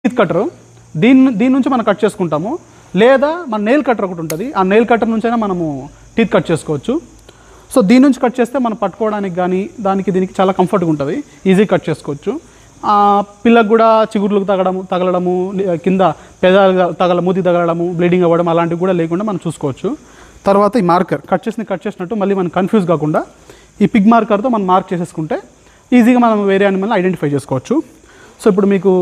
Teeth కట్టరు, దీని నుంచి మనం కట్ చేసుకుంటాము. లేదా మన నెయిల్ కట్టర్ ఒకటి ఉంటుంది, ఆ నెయిల్ కట్టర్ నుంచైనా మనము టీత్ కట్ చేసుకోవచ్చు. సో దీని నుంచి కట్ చేస్తే మనం పట్టుకోవడానికి కానీ దీనికి చాలా కంఫర్ట్గా ఉంటుంది, ఈజీ కట్ చేసుకోవచ్చు. పిల్లకు కూడా చిగుర్లకు తగలడము, కింద పెదాలు మూతి తగలడము, బ్లీడింగ్ అవ్వడం అలాంటివి కూడా లేకుండా మనం చూసుకోవచ్చు. తర్వాత ఈ మార్కర్ కట్ చేసినట్టు మళ్ళీ మనం కన్ఫ్యూజ్ కాకుండా ఈ పిగ్ మార్కర్తో మనం మార్క్ చేసేసుకుంటే ఈజీగా మనం వేరే యానిమల్ని ఐడెంటిఫై చేసుకోవచ్చు. సో ఇప్పుడు మీకు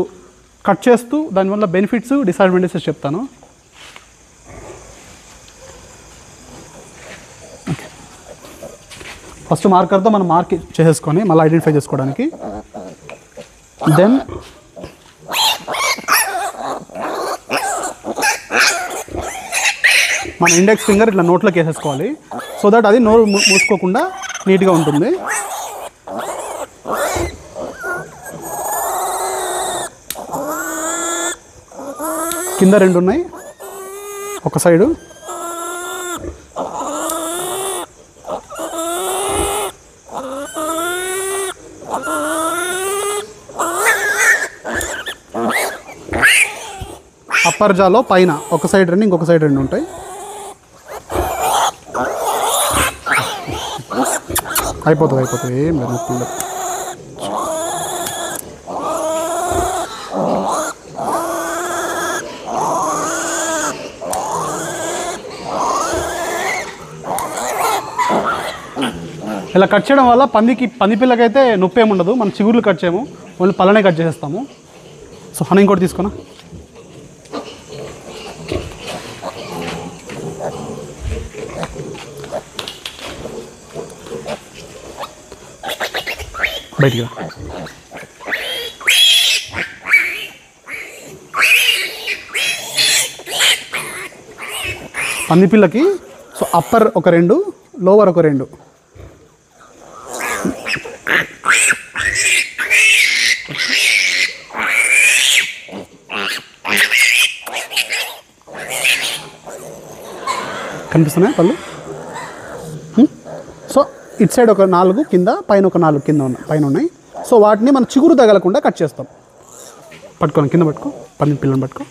కట్ చేస్తూ దానివల్ల బెనిఫిట్స్, డిసడ్వాంటేజెస్ చెప్తాను. ఫస్ట్ మార్కర్తో మనం మార్క్ చేసేసుకొని మళ్ళీ ఐడెంటిఫై చేసుకోవడానికి, దెన్ మన ఇండెక్స్ ఫింగర్ ఇట్లా నోట్లోకి వేసేసుకోవాలి, సో దట్ అది నోరు మూసుకోకుండా నీట్గా ఉంటుంది. కింద 2 ఉన్నాయి, ఒక సైడు. అప్పర్ జాలో పైన ఒక సైడ్ 2, ఇంకొక సైడ్ 2 ఉంటాయి. అయిపోతుంది, ఏం లేదు, నొప్పి ఉండదు. ఇలా కట్ చేయడం వల్ల పంది పిల్లకైతే నొప్పి ఏమి ఉండదు. మనం చిగుర్లు కట్ చేయము, ఓన్లీ పళ్ళనే కట్ చేసేస్తాము. సో హనీ ఇంకోటి తీసుకున్నా. బయటికి పంది పిల్లకి సో అప్పర్ ఒక 2, లోవర్ ఒక 2. కనిపిస్తున్నాయి పళ్ళు. సో ఇటు సైడ్ ఒక 4 కింద, పైన ఒక 4 పైన ఉన్నాయి. సో వాటిని మనం చిగురు తగలకుండా కట్ చేస్తాం. పట్టుకోండి, కింద పట్టుకో, పంది పిల్లని పట్టుకో.